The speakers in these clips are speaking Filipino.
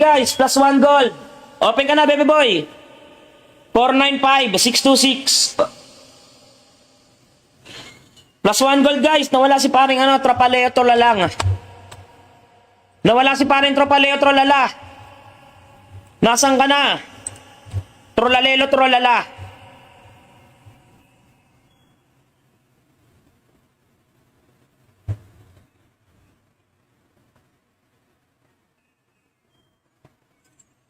Guys, plus 1 gold. Open ka na, baby boy. 495, 626. Plus 1 gold, guys. Nawala si paring Tropaleo Trolala. Nawala si paring Tropaleo Trolala. Nasaan ka na? Trolalelo Trolala.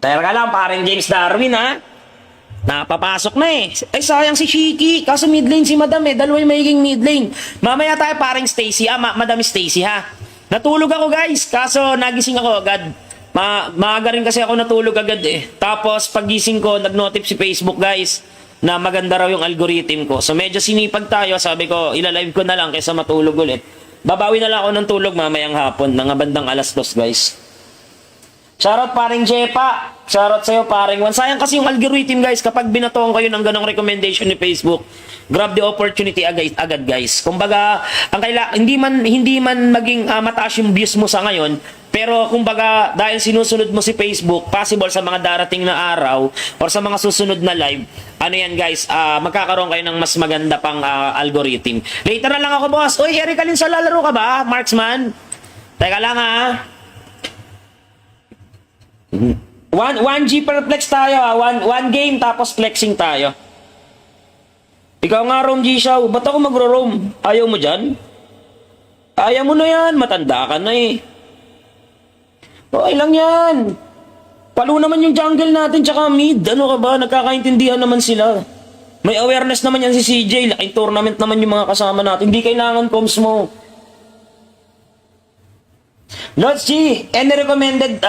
Teka lang, paring James Darwin, ha? Napapasok na eh. Ay, sayang si Shiki. Kaso mid lane si Madam eh. Dalawa yung magiging mid lane. Mamaya tayo paring Stacy. Madam Stacy, ha? Natulog ako, guys. Kaso nagising ako agad. Maaga rin kasi ako natulog agad eh. Tapos pagising ko, nag-notif si Facebook, guys, na maganda raw yung algorithm ko. So medyo sinipag tayo. Sabi ko, ilalive ko na lang kaysa matulog ulit. Babawi na lang ako ng tulog mamayang hapon. Mga bandang alas 2, guys. Shoutout paring Jepa. Shoutout sa'yo paring Juan. Sayang kasi yung algorithm, guys, kapag binatoon kayo ng ganong recommendation ni Facebook, grab the opportunity agad, guys. Kumbaga, hindi man maging mataas yung views mo sa ngayon, pero kumbaga dahil sinusunod mo si Facebook, possible sa mga darating na araw or sa mga susunod na live, ano yan, guys, magkakaroon kayo ng mas maganda pang algorithm. Later na lang ako, boss. Uy, Eric, alin sa lalaro ka ba, Marksman? Teka lang, ha. 1G per flex tayo, ha. One game tapos flexing tayo. Ikaw nga, Rom G Shaw. Ba't ako magro-roam? Ayaw mo dyan? Ayaw mo na yan. Matanda ka na eh. Okay lang yan. Palo naman yung jungle natin tsaka mid. Ano ka ba? Nagkakaintindihan naman sila. May awareness naman yan si CJ. Laking tournament naman yung mga kasama natin. Hindi kailangan comms mo. Lods G, any recommended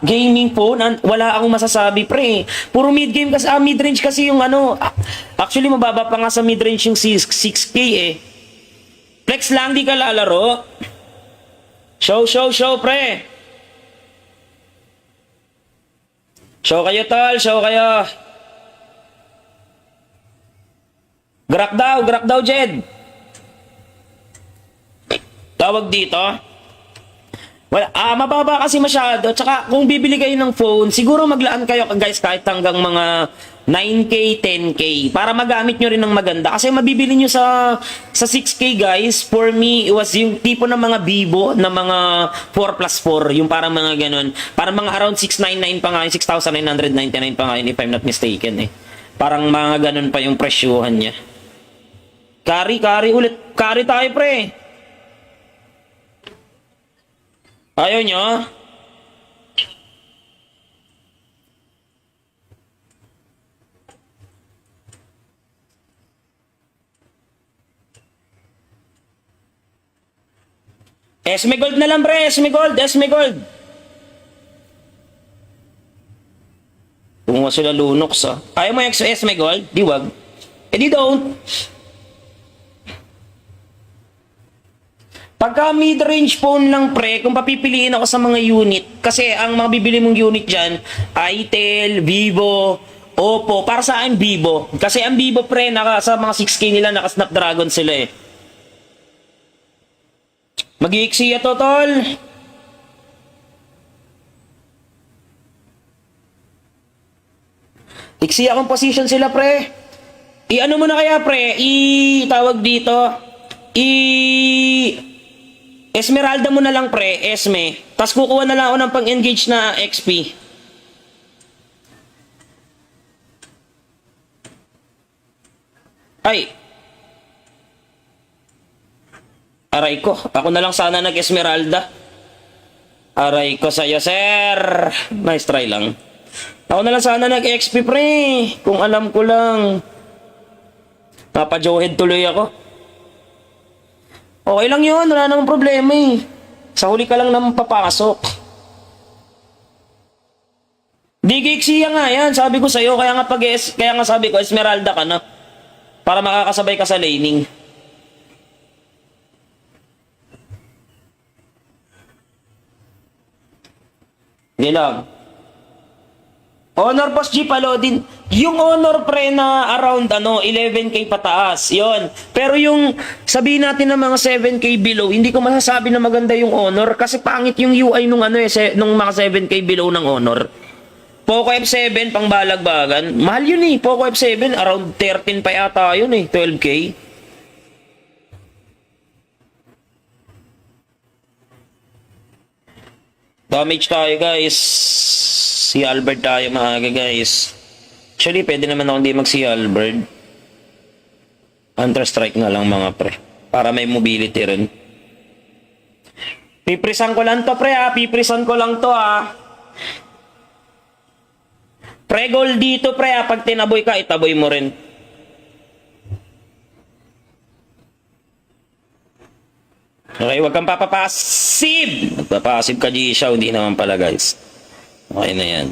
gaming phone? Wala akong masasabi, pre. Puro mid-game kasi, mid-range kasi yung actually, mababa pa nga sa mid-range yung 6K eh. Flex lang, di ka lalaro. Show, pre. Show kayo, tol. Show kayo. Grak daw, Jed. Tawag dito. Wala, mababa kasi masyado. Tsaka kung bibili kayo ng phone, siguro maglaan kayo, guys, kahit hanggang mga 9K, 10K para magamit nyo rin ng maganda. Kasi mabibili nyo sa 6K, guys. For me, it was yung tipo ng mga Vivo na mga 4+4, yung parang mga ganun. Parang mga around 699 pa nga, 6,999 pa nga, if I'm not mistaken eh. Parang mga ganun pa yung presyuhan niya. Carry ulit. Carry tayo, pre. Ayaw nyo? Esme Gold na lang, pre. Esme Gold. Kung sila Lunox, ha. Ayaw mo yung Esme Gold? Di wag. Eh di don't. Pagka mid-range phone lang, pre, kung papipiliin ako sa mga unit, kasi ang mga bibili mong unit dyan, Itel, Vivo, Oppo, para sa akin Vivo. Kasi ang Vivo, pre, sa mga 6K nila, naka-Snapdragon sila eh. Mag-iiksiya to, tol. Iksiya akong position sila, pre. I-ano mo na kaya, pre? Tawag dito. Esmeralda mo na lang, pre, Esme. Tapos kukuha na lang ako ng pang-engage na XP. Ay. Aray ko. Ako na lang sana nag-Esmeralda. Aray ko sa'yo, sir. Nice try lang. Ako na lang sana nag-XP, pre. Kung alam ko lang. Napa-Joehead tuloy ako. Okay lang yun, wala namang problema eh. Sa huli ka lang naman papasok. Digiksiya nga yan, sabi ko sa'yo, kaya nga sabi ko, Esmeralda ka na. Para makakasabay ka sa laning. Hindi lang. Honor Boss G, Palodin. Yung Honor pre na around 11k pataas, yon. Pero yung sabihin natin ng mga 7k below, hindi ko masasabi na maganda yung Honor kasi pangit yung UI nung nung mga 7k below ng Honor. Poco F7 pang balagbagan. Mahal yun eh. Poco F7 around 13 pa yata yun eh, 12k. Damage tayo guys. Si Albert tayo maaga guys. Actually pwede naman ako hindi mag si Albert. Counter strike na lang mga pre. Para may mobility rin. Piprisan ko lang to pre ha. Piprisan ko lang to ha. Pre gold dito pre ha. Pag tinaboy ka itaboy mo rin. Okay, wag kang papapasive. Magpapasive ka, G-Shaw. Hindi naman pala, guys. Okay na yan.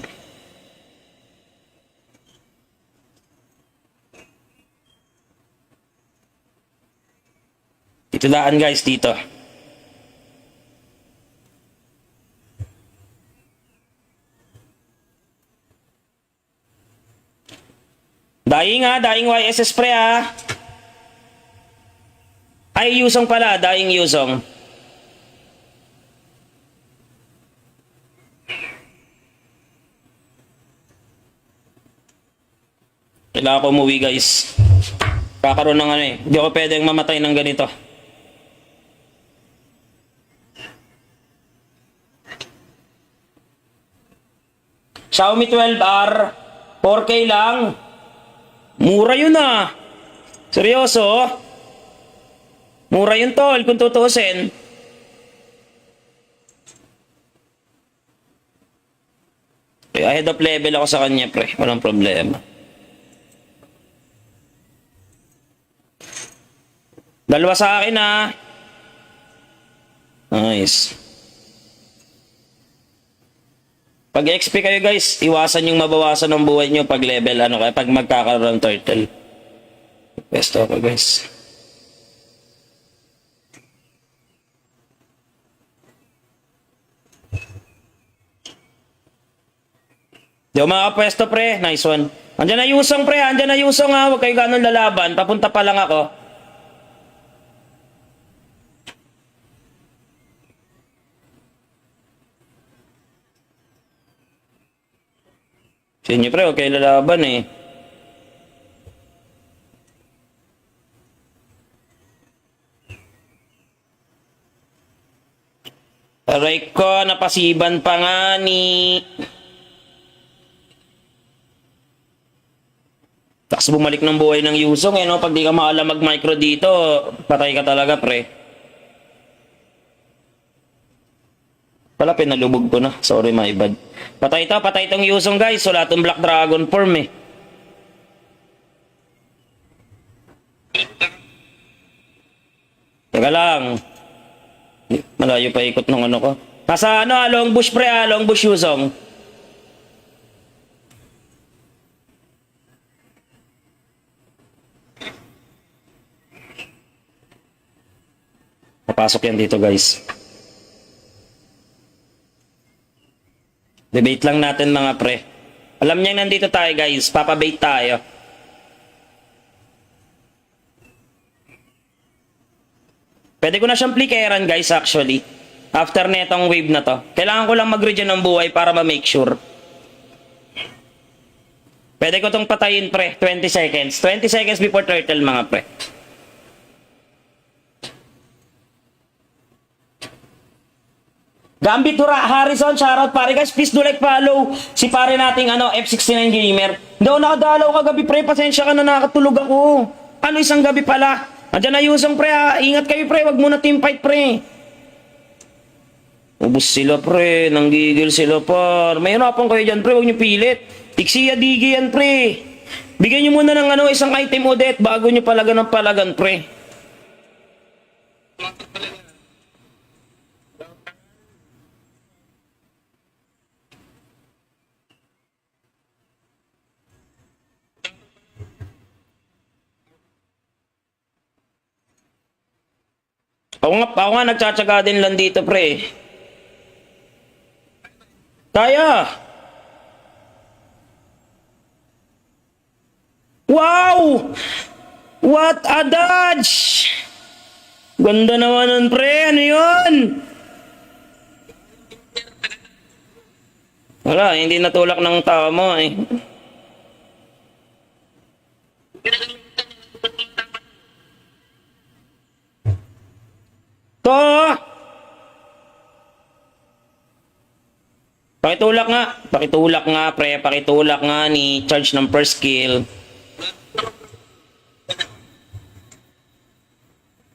Dito daan, guys, dito. Dying ha, dying YSS pre ha. Ay, Yusong pala. Daing Yusong. Kailangan ko umuwi, guys. Kakaroon ng Hindi ako pwedeng mamatay ng ganito. Xiaomi 12R. 4K lang. Mura yun ah. Seryoso? Mura yun tol kung tutuusin. Ahead of level ako sa kanya pre. Walang problema. Dalawa sa akin ha. Nice. Pag XP kayo guys, iwasan yung mabawasan ng buhay nyo pag level pag magkakaroon ng turtle. Best ako guys. Di ako makapwesto pre, nice one. Andiyan na Yusong pre, andiyan na Yusong ha. Huwag kayo ganun lalaban, papunta pa lang ako. Sa inyo pre, huwag kayo lalaban eh. Aray ko, napasiban pa nga ni... Tapos bumalik ng buhay ng Yusong no? Pag di ka maalam mag-micro dito, patay ka talaga pre. Pala pinalubog ko na. Sorry my bad. Patay tong Yusong guys. Wala tong Black Dragon form eh. Teka lang. Malayo pa ikot ng ko. Nasa long bush pre long bush Yusong. Papasok yan dito guys. Debate lang natin mga pre. Alam niya nandito tayo guys. Papabait tayo. Pwede ko na siyang plikeran guys actually. After netong wave na to. Kailangan ko lang mag-regen ng buhay para ma-make sure. Pwede ko tong patayin pre. 20 seconds. 20 seconds before turtle mga pre. Gambit Harrison, shoutout pare guys, please do like follow si pare nating F69 gamer. Hindi ako nakadalaw kagabi pre, pasensya ka na nakatulog ako. Isang gabi pala. Andiyan na Yusong pre ha. Ingat kayo pre, wag muna team fight pre. Ubus sila pre, nanggigil sila par. May hanapan kayo dyan pre, wag nyo pilit. Tixiya digi yan pre. Bigyan nyo muna ng isang item ulit bago nyo palagan ng palagan pre. Ako nga nagtsatsaga din lang dito, pre. Kaya. Wow! What a dodge! Ganda naman nun, pre. Ano yun? Wala, hindi natulak ng tao mo eh. To! Pakitulak nga, pre. Pakitulak nga ni charge ng first kill.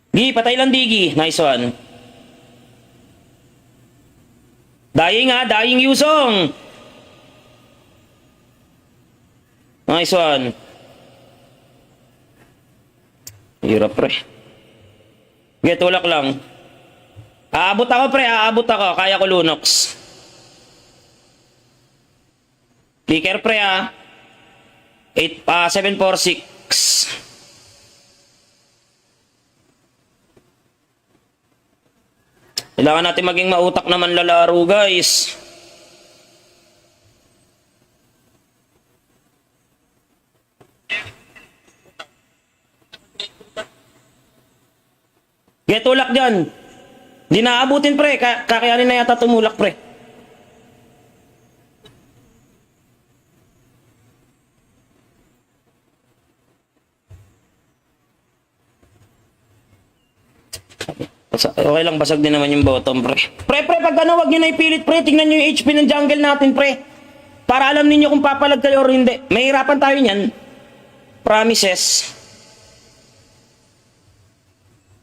Gi, patay lang Digi. Nice one. Dying ha, dying Yusong. Nice one. Hirap pre. Gi, tulak lang. Aabot ako pre, aabot ako. Kaya ko Lunox. Clicker pre ha. 746. Kailangan natin maging mautak naman lalaro, guys. Get tulak dyan. Di naabutin, pre. Kakayanin na yata tumulak, pre. Okay lang, basag din naman yung bottom, pre. Pre, pag ano, wag nyo na ipilit, pre. Tingnan nyo yung HP ng jungle natin, pre. Para alam ninyo kung papalag kayo or hindi. Mahirapan tayo niyan. Promises.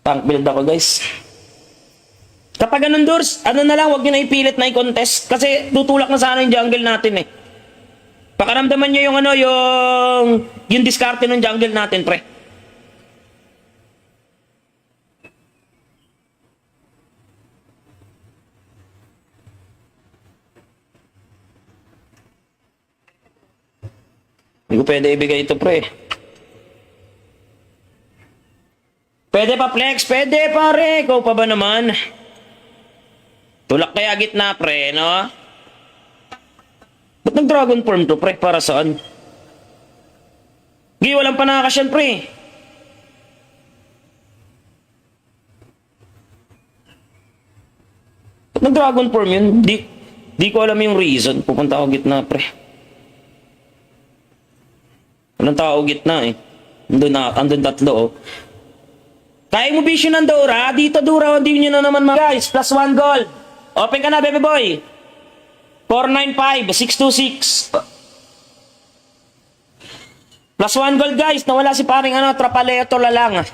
Tank build ako, guys. Kapag ganun, Durs, ano na lang, wag nyo na ipilit na i-contest. Kasi tutulak na sana yung jungle natin, eh. Pakaramdaman nyo yung ano, yung diskarte ng jungle natin, pre. Hindi ko pwede ibigay ito, pre. Pwede pa, Flex? Pwede, pare. Ikaw pa ba naman? Tulak kaya gitna, pre, no? Ba't nag-dragon form to, pre? Para saan? Gi, walang panakasyan, pre. Ba't nag-dragon form yun? Di ko alam yung reason. Pupunta ako gitna, pre. Walang tao gitna eh. Andun tatlo oh. Kaya mo vision ng Dora. Dito Dora, hindi nyo na naman mga guys. Plus 1 gold. Open ka na, baby boy. 495, 626. Plus 1 gold guys. Nawala si paring Tropaleo Trolala.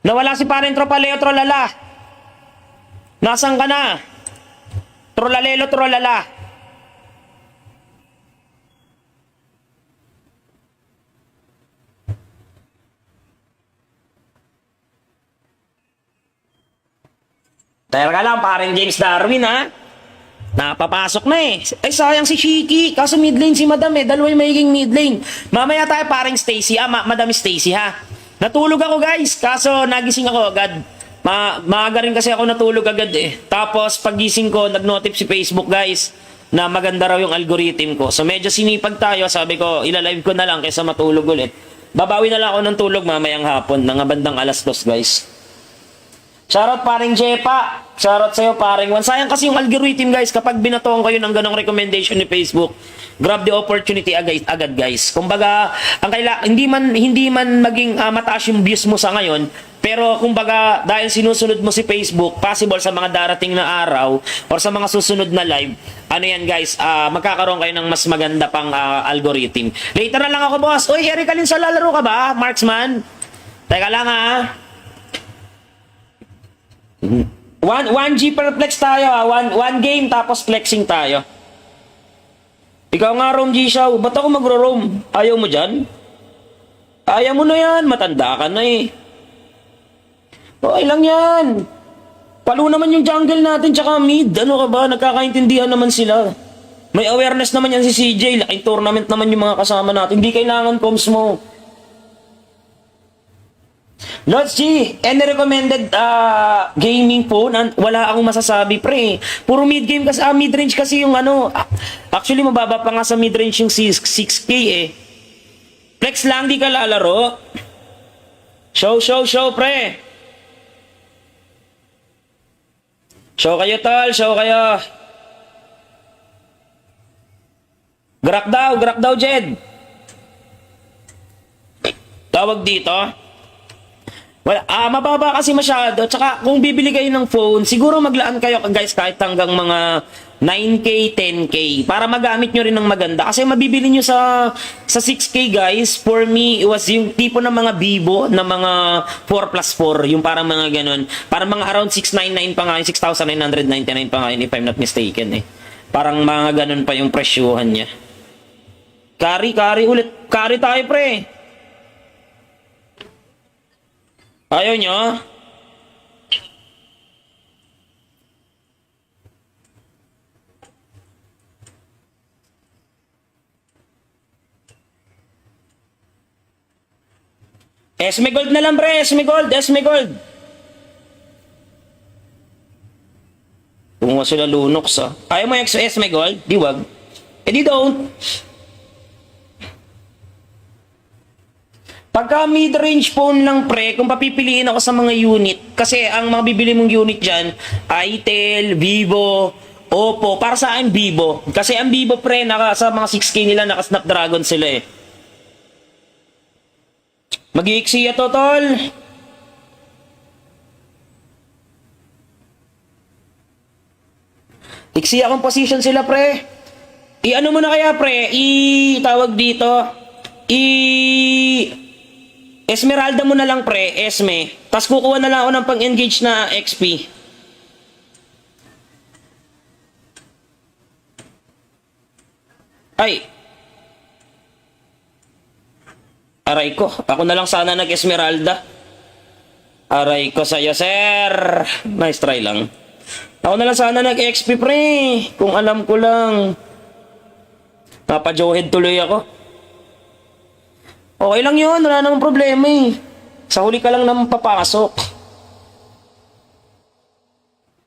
Nawala si paring Tropaleo Trolala. Nasaan ka na? Trolalelo Trolala. Teka lang, paring James Darwin ha. Napapasok na eh. Ay sayang si Shiki. Kaso mid lane si Madam eh. Dalawa yung magiging mid lane. Mamaya tayo paring Stacy. Madam Stacy ha. Natulog ako guys. Kaso nagising ako agad. Maaga rin kasi ako natulog agad eh. Tapos pagising ko, nag-notif si Facebook guys na maganda raw yung algorithm ko. So medyo sinipag tayo. Sabi ko, ilalive ko na lang kaysa matulog ulit. Babawi na lang ako ng tulog mamayang hapon. Ng bandang 2:00 guys. Shoutout paring Jepa. Shoutout sa'yo paring Juan. Sayang kasi yung algorithm guys. Kapag binatoon kayo ng ganong recommendation ni Facebook, grab the opportunity agad guys. Kumbaga, hindi man maging mataas yung views mo sa ngayon, pero kumbaga dahil sinusunod mo si Facebook, possible sa mga darating na araw or sa mga susunod na live, ano yan guys, magkakaroon kayo ng mas maganda pang algorithm. Later na lang ako boss. Uy, Eric, alin sa lalaro ka ba? Marksman? Teka lang ha. 1G per flex tayo ha. One game tapos flexing tayo. Ikaw nga roam G Shaw. Ba't ako magro-roam? Ayaw mo dyan? Ayaw mo na yan. Matanda ka na eh. Okay lang yan. Palo naman yung jungle natin tsaka mid. Ano ka ba? Nagkakaintindihan naman sila. May awareness naman yan si CJ. Laking tournament naman yung mga kasama natin. Hindi kailangan comms mo. Lods G, any recommended gaming phone? Wala akong masasabi pre. Puro mid-game kasi, mid-range kasi yung ano. Actually, mababa pa nga sa mid-range yung 6K eh. Flex lang, di ka lalaro. Show, pre. Show kayo, tol. Show kayo. Grak daw, Jed. Tawag dito. Wala, mababa kasi masyado. Tsaka kung bibili kayo ng phone, siguro maglaan kayo guys kahit hanggang mga 9K, 10K para magamit nyo rin ng maganda. Kasi mabibili nyo sa 6K guys, for me, it was yung tipo ng mga Vivo na mga 4+4, yung parang mga ganun. Parang mga around 699 pa nga yun, 6,999 pa nga yun if I'm not mistaken eh. Parang mga ganun pa yung presyuhan niya. Carry ulit. Carry tayo pre. Ayaw nyo? Esme Gold na lang pre, Esme Gold. Kung nga sila Lunox Ayaw mo yung Esme Gold? Di wag. Eh di don't. Pagka mid-range phone lang pre, kung papipiliin ako sa mga unit, kasi ang mga bibili mong unit dyan, Itel, Vivo, Oppo, para sa akin Vivo. Kasi ang Vivo pre, sa mga 6K nila, naka-Snapdragon sila eh. Mag-iiksiya to, tol. Iksiya akong position sila pre. I-ano mo na kaya pre, tawag dito, Esmeralda mo na lang pre, Esme. Tapos kukuha na lang ako ng pang-engage na XP. Ay. Aray ko. Ako na lang sana nag-Esmeralda. Aray ko sa'yo, sir. Nice try lang. Ako na lang sana nag-XP pre. Kung alam ko lang. Napa-Joehead tuloy ako. Okay lang yun, wala namang problema eh. Sa huli ka lang naman papasok.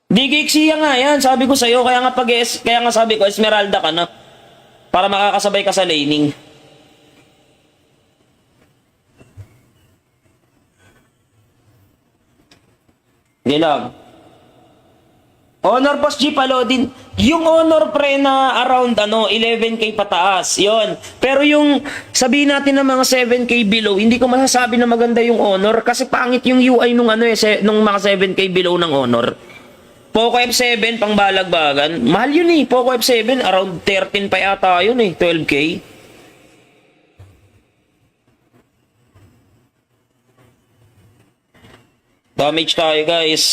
Digiksiya nga yan, sabi ko sa'yo, kaya nga sabi ko, Esmeralda ka na. Para makakasabay ka sa laning. Hindi lang. Honor Boss G, palodin. Yung Honor pre na around 11K pataas, yon. Pero yung sabihin natin ng mga 7K below, hindi ko masasabi na maganda yung Honor kasi pangit yung UI nung nung mga 7K below ng Honor. Poco F7 pang balagbagan, mahal yun eh. Poco F7 around 13 pa yata yun eh, 12K. Damage tayo guys.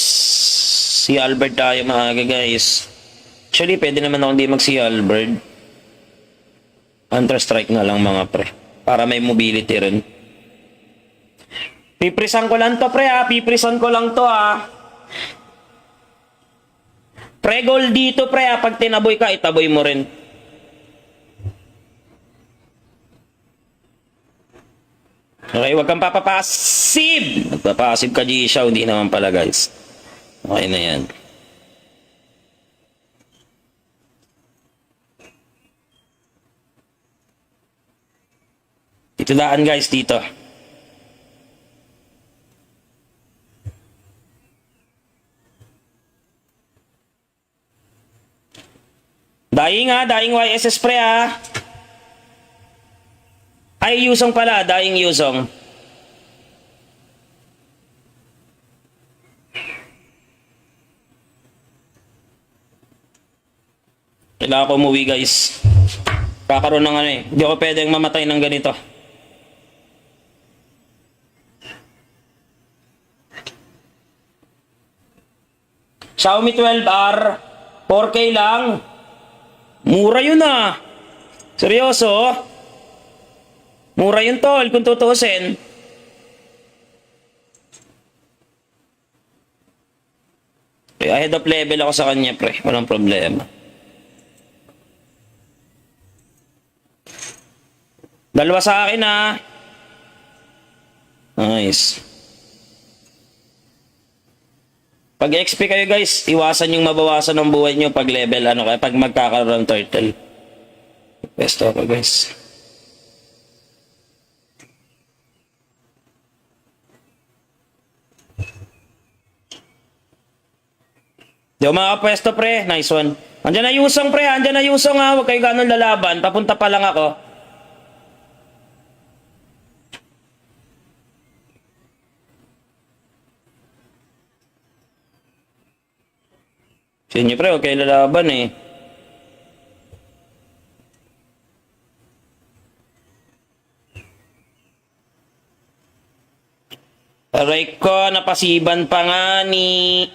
Si Albert tayo maaga guys. Actually, pwede naman ako hindi mag-si Albert. Counter-Strike na lang mga pre. Para may mobility rin. Piprisan ko lang to pre ha. Piprisan ko lang to ha. Pre-goal dito pre ha. Pag tinaboy ka, itaboy mo rin. Okay, wag kang papapasive. Magpapasive ka G-Shaw. Hindi naman pala guys. Okay na yan. Dito daan guys, dito. Dying ha, dying YSS pre ha. Ay, Yusong pala, dying Yusong. Kailangan ko umuwi guys. Kakaroon ng hindi ako pwedeng mamatay ng ganito. Xiaomi 12R 4K lang. Mura yun ah. Seryoso? Mura yun tol kung tutuusin. Ahead of level ako sa kanya pre. Walang problema. Dalawa sa akin ha. Nice. Pag XP kayo guys, iwasan yung mabawasan ng buhay nyo pag level, pag magkakaroon ng turtle. Best ako guys. Di ako makapwesto, pre. Nice one. Andiyan na Yusong, pre. Andiyan na Yusong, ha. Huwag kayo ganun lalaban. Papunta pa lang ako. Sa inyo, pre. Huwag kayo lalaban, eh. Aray ko, napasiban pa nga ni...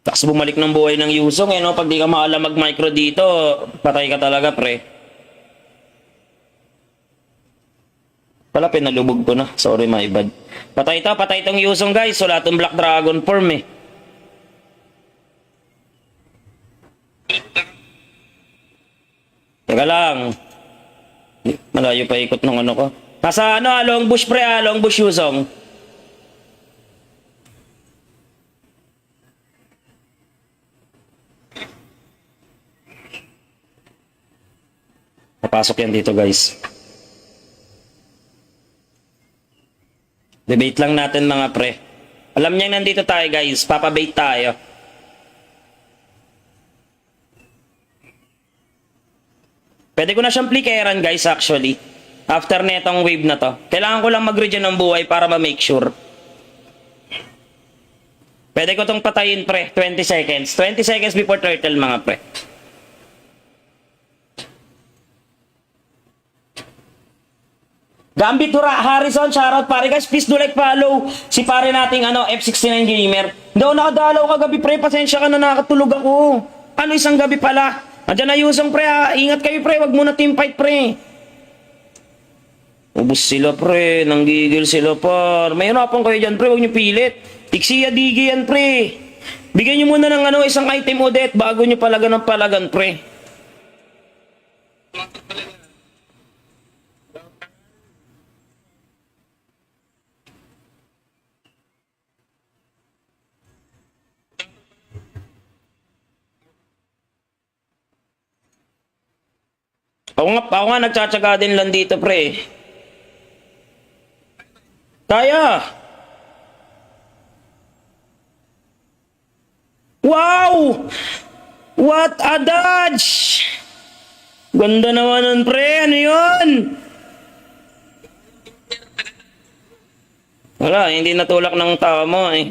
Tapos bumalik ng buhay ng Yusong, eh, no? Pag di ka maalam mag-micro dito, patay ka talaga, pre. Pala, pinalubog ko na. Sorry, my bad. Patay tong Yusong, guys. Wala tong Black Dragon form, eh. Teka lang. Malayo pa ikot ng ano ko. Nasa ano, long bush, pre, long bush Yusong. Papasok yan dito, guys. Debate lang natin, mga pre. Alam niya nandito tayo, guys. Papabait tayo. Pwede ko na siyang plikeran, guys, actually. After netong wave na to. Kailangan ko lang mag-regen ng buhay para ma-make sure. Pwede ko tong patayin, pre. 20 seconds. 20 seconds before turtle, mga pre. Gambit Harrison, shoutout pare, guys. Please do like, follow si pare nating F69 Gamer. Hindi ako nakadalaw kagabi, pre. Pasensya ka na, nakatulog ako. Ano, isang gabi pala. Andiyan na Yusong, pre, ha. Ingat kayo, pre. Wag muna team fight, pre. Ubus sila, pre. Nanggigil sila, par. May hanapan kayo dyan, pre. Wag nyo pilit. Iksiya digi yan, pre. Bigyan nyo muna ng isang item ulit bago nyo palagan ng palagan, pre. Ako nga nagtsatsaga din lang dito, pre. Kaya! Wow! What a dodge! Ganda naman nun, pre. Ano yun? Wala, hindi natulak ng tao mo, eh.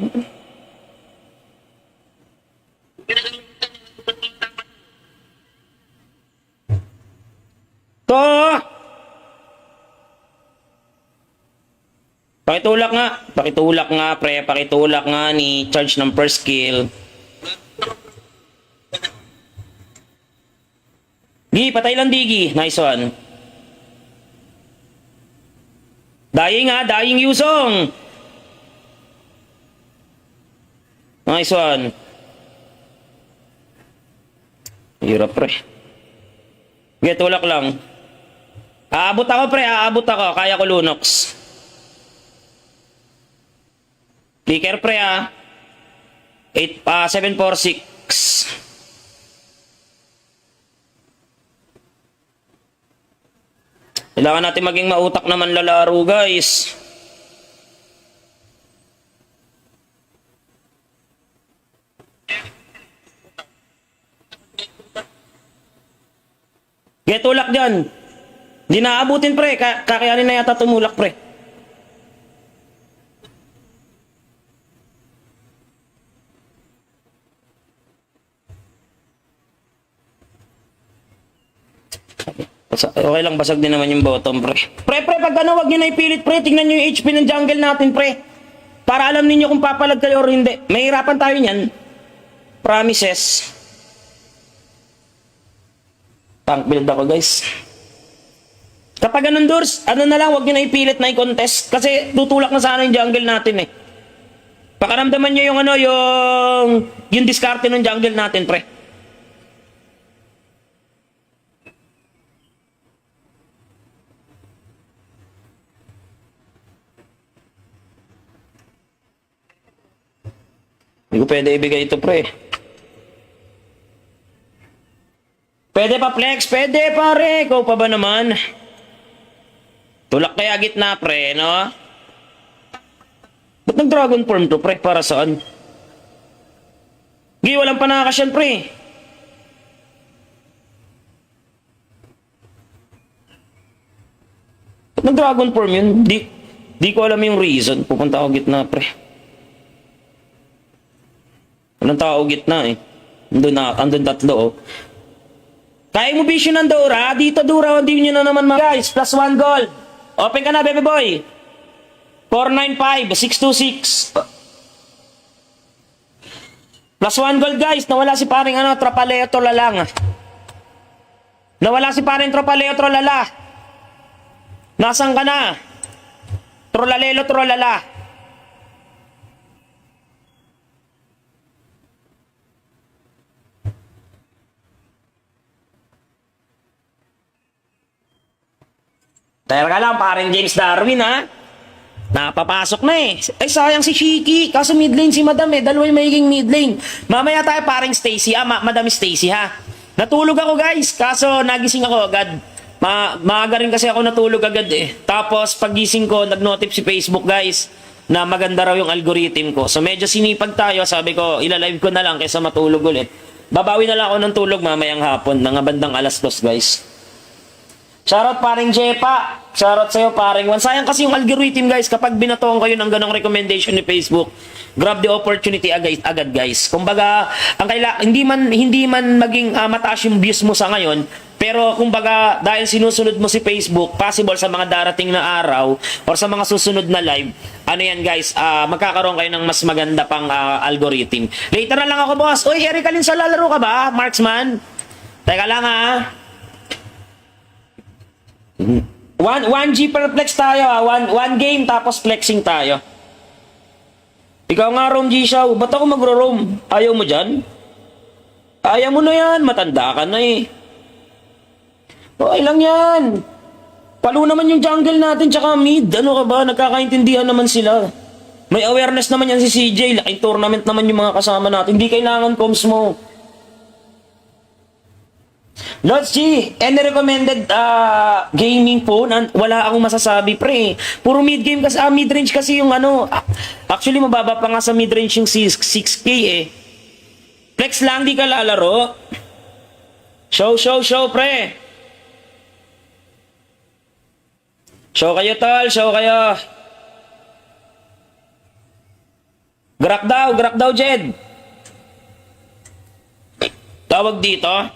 To! Pakitulak nga, pre. Pakitulak nga ni charge ng first kill. Di, patay lang Digi. Nice one. Dying ha, dying Yusong. Nice one. Hirap, pre. Get, tulak lang. Aabot ako, pre. Aabot ako. Kaya ko Lunox. Clicker, pre, ha. 746. Kailangan natin maging mautak naman lalaro, guys. Get, tulak dyan. Di naabutin, pre. Kakayanin na yata tumulak, pre. Okay lang, basag din naman yung bottom, pre. Pre, pag wag nyo na ipilit, pre. Tingnan nyo yung HP ng jungle natin, pre. Para alam ninyo kung papalag kayo or hindi. Mahirapan tayo niyan. Promises. Tank build ako, guys. Kapag ganun, Durs, ano na lang, wag nyo na ipilit na i-contest. Kasi tutulak na sana yung jungle natin, eh. Pakaramdaman nyo yung yung diskarte ng jungle natin, pre. Hindi ko pwede ibigay ito, pre. Pwede pa, Flex? Pwede, pare. Ikaw pa ba naman? Tulak kaya gitna, pre, no? Ba't Ba't nag-dragon form to, pre? Para saan? Gi, walang panakas yan, pre. Ba't nag-dragon form yun? Di ko alam yung reason. Pupunta ako gitna, pre. Walang tao gitna eh. Andun tatlo oh. Kaya mo vision ng Dora? Dito Dora, hindi nyo na naman mga guys. Plus 1 gold. Open ka na, baby boy. 495, 626. Plus 1 gold guys. Nawala si paring Tropaleo Trolala. Nawala si paring Tropaleo Trolala. Nasaan ka na? Trolalelo Trolala. Teka lang, paring James Darwin ha. Napapasok na eh. Ay sayang si Shiki. Kaso mid lane si Madam eh. Dalawa yung magiging mid lane. Mamaya tayo paring Stacy. Madam Stacy ha. Natulog ako guys. Kaso nagising ako agad. Maaga rin kasi ako natulog agad eh. Tapos pagising ko, nag-notif si Facebook guys na maganda raw yung algorithm ko. So medyo sinipag tayo. Sabi ko, ilalive ko na lang kaysa matulog ulit. Babawi na lang ako ng tulog mamayang hapon. Ng bandang alas 2 guys. Shoutout paring Jepa. Shoutout sa'yo paring Juan. Sayang kasi yung algorithm guys. Kapag binatoon kayo ng ganong recommendation ni Facebook, grab the opportunity agad guys. Kumbaga, hindi man maging mataas yung views mo sa ngayon, pero kumbaga dahil sinusunod mo si Facebook, possible sa mga darating na araw or sa mga susunod na live, ano yan guys, magkakaroon kayo ng mas maganda pang algorithm. Later na lang ako boss. Uy, Eric Alin, sa lalaro ka ba? Marksman? Teka lang ha. 1G per flex tayo ha. One game tapos flexing tayo. Ikaw nga roam G Shaw. Ba't ako magro-roam? Ayaw mo dyan? Ayaw mo na yan. Matanda ka na eh. Okay lang yan. Palo naman yung jungle natin tsaka mid. Ano ka ba? Nagkakaintindihan naman sila. May awareness naman yan si CJ. Laking tournament naman yung mga kasama natin. Hindi kailangan comms mo. Lods G, any recommended gaming phone? Wala akong masasabi pre. Puro mid-game kasi, mid-range kasi yung actually mababa pa nga sa mid-range yung 6K eh. Flex lang, di ka lalaro. Show pre. Show kayo tol, show kayo. Grak daw Jed. Tawag dito.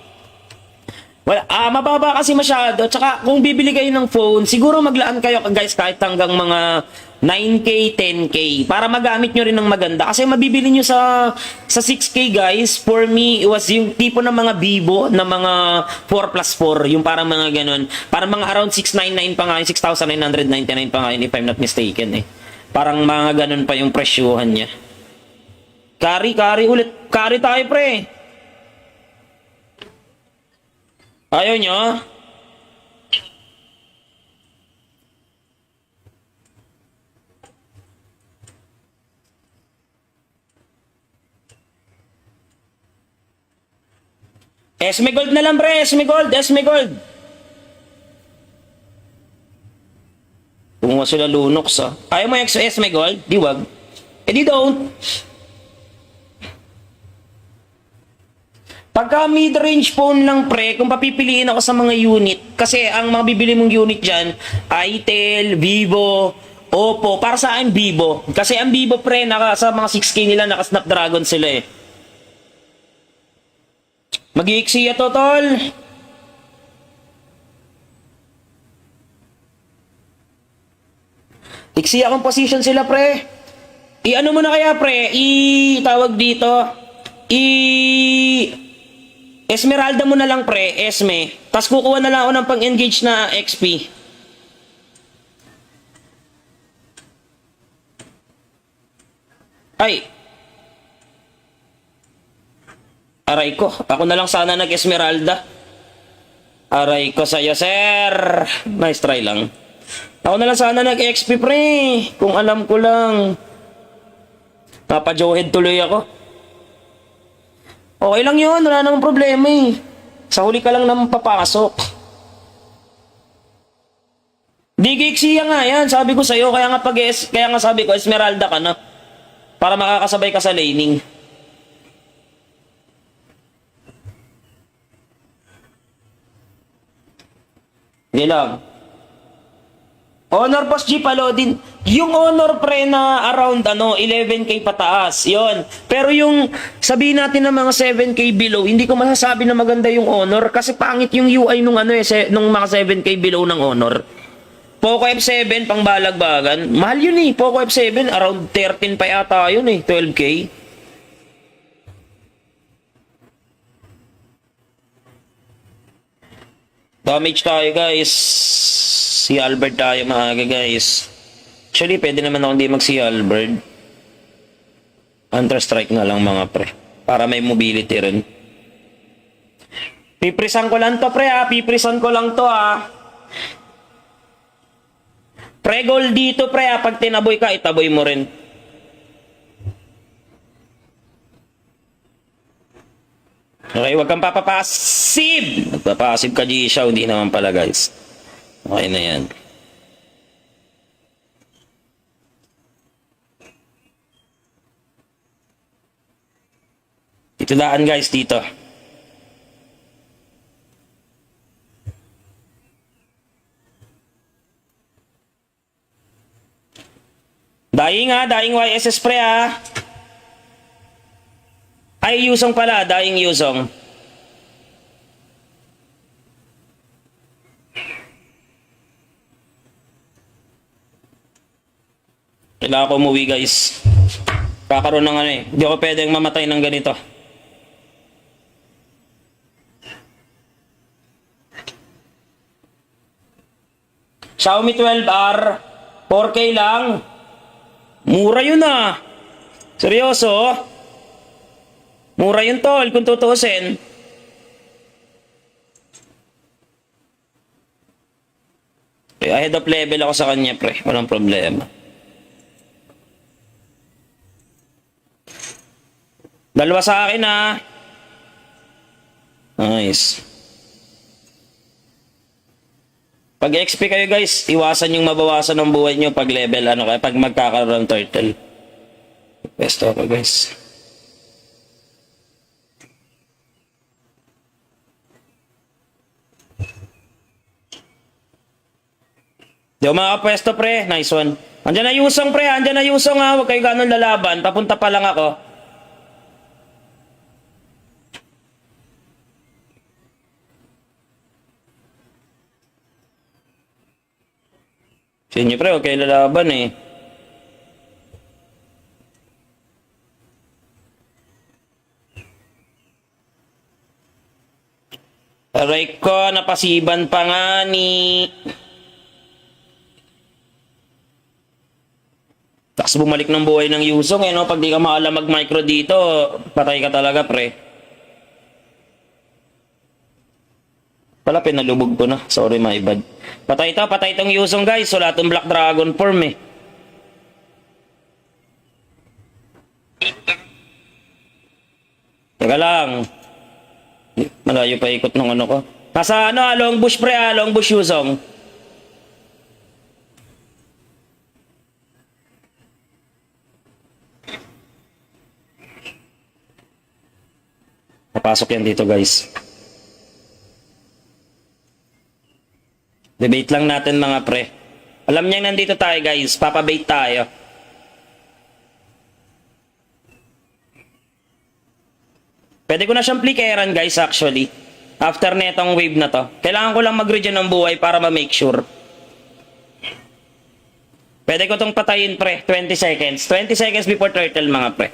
Mababa kasi masyado. Tsaka kung bibili kayo ng phone, siguro maglaan kayo guys kahit hanggang mga 9K, 10K para magamit nyo rin ng maganda. Kasi mabibili nyo sa 6K guys, for me, it was yung tipo ng mga Vivo na mga 4+4, yung parang mga ganun. Parang mga around 699 pa nga, 6,999 pa nga if I'm not mistaken eh. Parang mga ganun pa yung presyuhan niya. Carry tayo pre. Ayaw nyo? Esme Gold na lang pre, Esme Gold. Kung nga sila Lunox Ayaw mo yung Esme Gold? Di wag. Di don't. Pagka mid-range phone lang pre, kung papipiliin ako sa mga unit, kasi ang mga bibili mong unit dyan, Itel, Vivo, Oppo, para sa akin Vivo. Kasi ang Vivo pre, sa mga 6K nila, naka-Snapdragon sila eh. Mag-iiksiya to tol. Iksiya akong position sila pre. I-ano mo na kaya pre, tawag dito, Esmeralda mo na lang pre, Esme. Tapos kukuha na lang ako ng pang-engage na XP. Ay. Aray ko. Ako na lang sana nag-Esmeralda. Aray ko sa'yo, sir. Nice try lang. Ako na lang sana nag-XP pre. Kung alam ko lang. Papa-Joehead tuloy ako. Okay lang yun, wala namang problema eh. Sa huli ka lang naman papasok. Di giksiya nga yan, sabi ko sa'yo, kaya nga sabi ko, Esmeralda ka na. para makakasabay ka sa laning. Hindi lang. Honor Boss G Palodin. Yung honor pre na around 11k pataas. Yon. Pero yung sabihin natin ng mga 7k below, hindi ko masasabi na maganda yung honor kasi pangit yung UI nung nung mga 7k below ng honor. Poco F7 pang balagbagan. Mahal yun eh. Poco F7 around 13 pa yata yun eh. 12k. Damage tayo guys. Si Albert tayo maaga guys. Actually pwede naman ako hindi mag si Albert. Counter Strike na lang mga pre. Para may mobility rin. Piprisan ko lang to pre ha. Piprisan ko lang to ha. Pre-goal dito pre ha. Pag tinaboy ka itaboy mo rin. Okay, wag kang papapasive. Magpapasive ka G-Shaw. Hindi naman pala guys. Okay na yan. Dito daan guys, dito. Dying ha, dying YSS pre ha. Ay, Yusong pala, dying Yusong. Kailangan ko umuwi guys. Kakaroon ng hindi ako pwedeng mamatay ng ganito. Xiaomi 12R 4K lang. Mura yun ah. Seryoso? Mura yun tol kung tutuusin. Ahead of level ako sa kanya pre. Walang problema. Dalawa sa akin ha. Nice. Pag XP kayo guys, iwasan yung mabawasan ng buhay nyo pag level pag magkakaroon ng turtle. Pesto ako guys. Di ako makapwesto pre, nice one. Andyan na Yusong pre, andyan na Yusong ha. Huwag kayo ganun lalaban, papunta pa lang ako. Sa inyo pre, huwag kayo lalaban eh. Aray ko, napasiban pa nga ni... Tapos bumalik ng buhay ng Yusong no? Pag di ka maalam mag-micro dito, patay ka talaga pre. Pala pinalubog ko na. Sorry my bad. Patay tong Yusong guys. Wala tong Black Dragon form eh. Teka lang. Malayo pa ikot ng ko. Nasa long bush pre long bush Yusong. Papasok yan dito guys. Debate lang natin mga pre. Alam niya nandito tayo guys. Papabait tayo. Pwede ko na siyang plikeran guys actually. After netong wave na to. Kailangan ko lang mag-regen ng buhay para ma-make sure. Pwede ko tong patayin pre. 20 seconds. 20 seconds before turtle mga pre.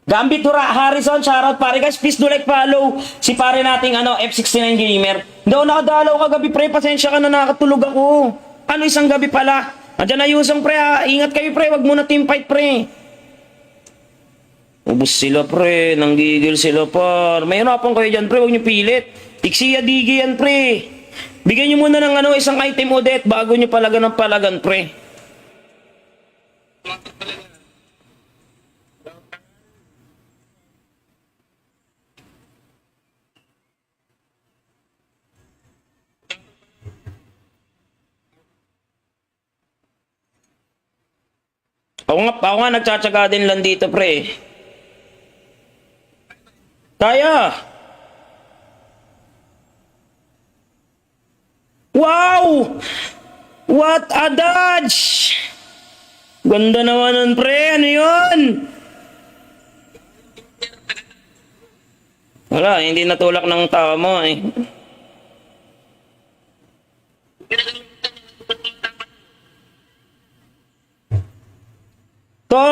Gambit Harrison, shoutout pare guys, please do like follow si pare nating F69 gamer. Hindi ako nakadalaw kagabi pre, pasensya ka na nakatulog ako. Isang gabi pala. Andiyan na Yusong pre ha, ingat kayo pre, wag muna team fight pre. Ubus sila pre, nanggigil sila par. Mahirapan kayo dyan pre, wag nyo pilit. Iksiya digi yan pre. Bigyan nyo muna ng isang item ulit bago nyo palagan ng palagan pre. Ako nga nagtsatsaga din lang dito, pre. Kaya. Wow! What a dodge! Ganda naman nun, pre. Ano yun? Wala, hindi natulak ng tao mo eh. To!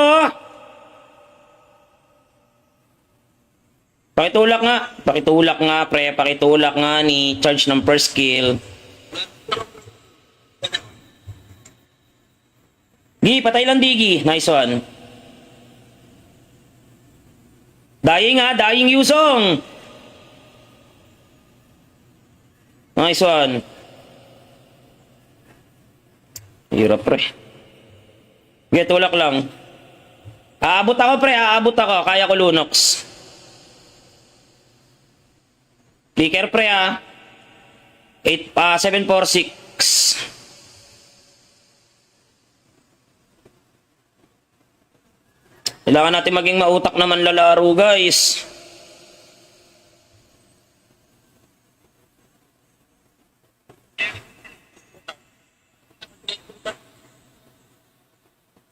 Pakitulak nga, pre. Pakitulak nga ni charge ng first kill. Gi, patay lang Digi. Nice one. Dying Yusong. Nice one. Hirap, pre. Gi, tulak lang. Aabot ako, pre. Kaya ko Lunox. Clicker, pre, 746. Kailangan natin maging mautak naman lalaro, guys.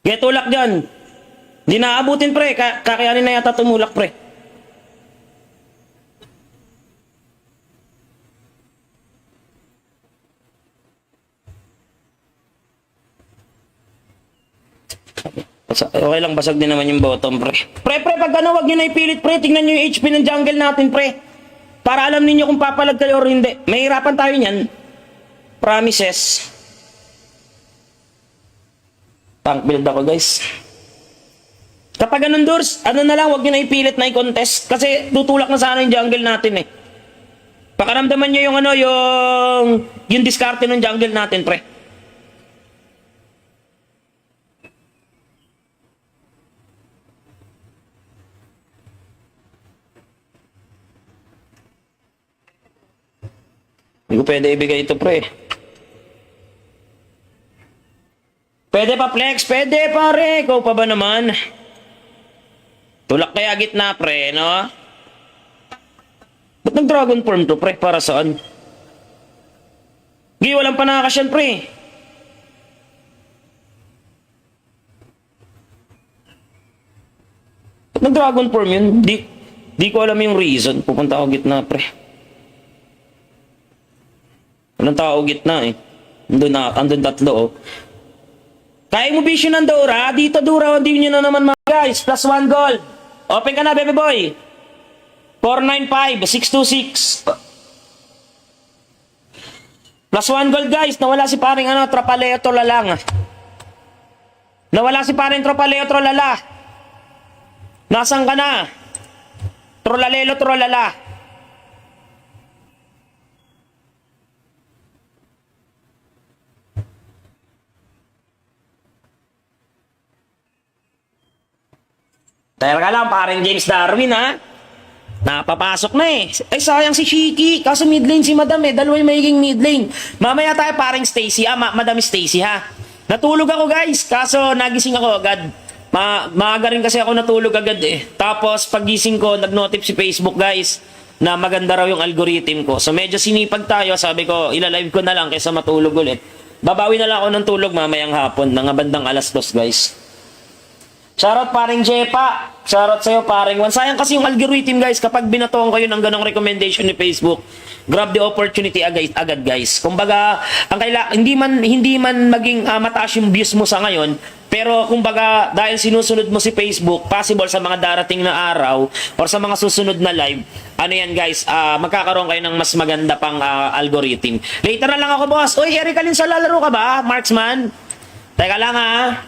Get tulak dyan. Hindi naabutin, pre. Kakayanin na yata tumulak, pre. Okay lang, basag din naman yung bottom, pre. Pre, pag ano, wag nyo na ipilit, pre. Tingnan nyo yung HP ng jungle natin, pre. Para alam ninyo kung papalag kayo or hindi. Mahirapan tayo niyan. Promises. Tank build ako, guys. Kapag ganun, Durs, ano na lang, wag nyo na ipilit na i-contest. Kasi tutulak na sana yung jungle natin, eh. Pakaramdaman nyo yung ano, yung diskarte ng jungle natin, pre. Hindi ko pwede ibigay ito, pre. Pwede pa, Flex? Pwede, pare. Ikaw pa ba naman? Tulak kaya gitna, pre, no? Ba't nag-dragon form to, pre? Para saan? Gi, walang panakas yan, pre. Ba't nag-dragon form yun? Di ko alam yung reason. Pupunta ako gitna, pre. Walang tao gitna eh. Andun tatlo oh. Kaya mo vision ng Dora. Dito Dora, hindi nyo na naman mga guys. Plus 1 gold. Open ka na, baby boy. 495, 626. Plus 1 gold guys. Nawala si paring Tropaleo Trolala. Nawala si paring Tropaleo Trolala. Nasaan ka na? Trolalelo Trolala. Teka lang, parang James Darwin, ha? Napapasok na eh. Ay, sayang si Shiki. Kaso mid lane si Madam eh. Dalawa yung magiging mid lane. Mamaya tayo parang Stacy. Madam Stacy, ha? Natulog ako, guys. Kaso nagising ako agad. Maaga rin kasi ako natulog agad eh. Tapos paggising ko, nag-notif si Facebook, guys, na maganda raw yung algorithm ko. So medyo sinipag tayo. Sabi ko, ilalive ko na lang kaysa matulog ulit. Babawi na lang ako ng tulog mamayang hapon. Mga bandang 2:00, guys. Shoutout paring Jepa. Shoutout sa'yo paring Juan. Sayang kasi yung algorithm, guys. Kapag binatoon kayo ng ganong recommendation ni Facebook, grab the opportunity agad, guys. Kumbaga, hindi man maging mataas yung views mo sa ngayon, pero kumbaga dahil sinusunod mo si Facebook, possible sa mga darating na araw or sa mga susunod na live, ano yan, guys, magkakaroon kayo ng mas maganda pang algorithm. Later na lang ako, boss. Uy, Eric, alin sa lalaro ka ba, Marksman? Teka lang, ha.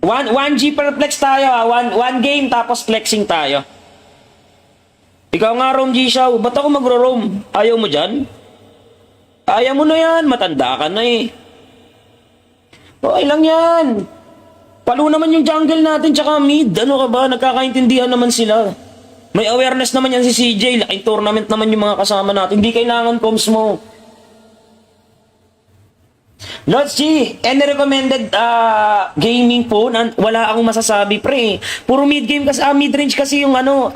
1G per flex tayo, ha. One game tapos flexing tayo. Ikaw nga, Rom G Shaw. Ba't ako magro-roam? Ayaw mo dyan? Ayaw mo na yan. Matanda ka na eh. Okay lang yan. Palo naman yung jungle natin tsaka mid. Ano ka ba? Nagkakaintindihan naman sila. May awareness naman yan si CJ. Laking tournament naman yung mga kasama natin. Hindi kailangan comms mo. Lods G, any recommended gaming phone? Wala akong masasabi, pre. Puro mid-game kasi, mid-range kasi yung ano.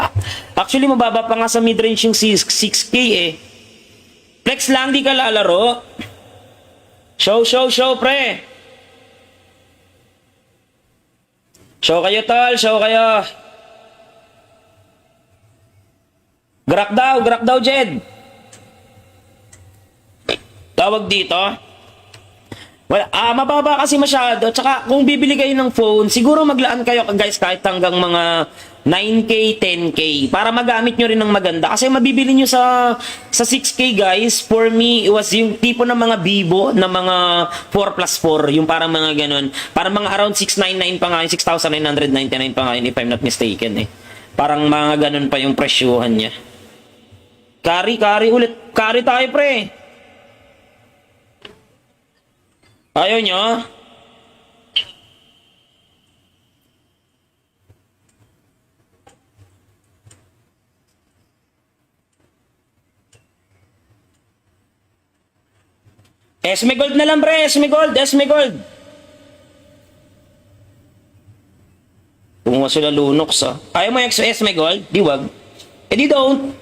Actually, mababa pa nga sa mid-range yung 6K eh. Flex lang, di ka lalaro. Show, pre. Show kayo, tol. Show kayo. Grak daw, Jed. Tawag dito. Well, mababa kasi masyado. Tsaka kung bibili kayo ng phone, siguro maglaan kayo guys kahit hanggang mga 9K, 10K para magamit nyo rin ng maganda. Kasi mabibili nyo sa 6K guys, for me, it was yung tipo ng mga Vivo na mga 4+4, yung parang mga ganun. Parang mga around 699 pa nga yun, 6,999 pa nga yun if I'm not mistaken eh. Parang mga ganun pa yung presyuhan niya. Carry ulit. Carry tayo pre. Ayaw nyo? Esme Gold na lang pre, Esme Gold. Kung sila Lunox Ayaw mo yung Esme Gold? Di wag. Eh di don't.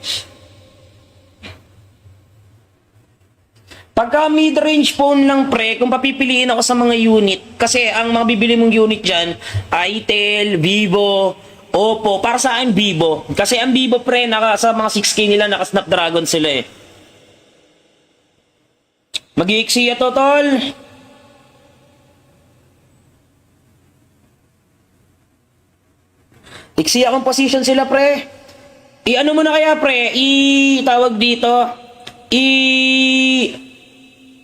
Pagka mid-range phone lang pre, kung papipiliin ako sa mga unit, kasi ang mga bibili mong unit dyan, Itel, Vivo, Oppo, para sa akin Vivo. Kasi ang Vivo pre, sa mga 6K nila, naka-Snapdragon sila eh. Mag-iiksiya to, tol. Iksiya composition sila pre. I-ano mo na kaya pre, tawag dito,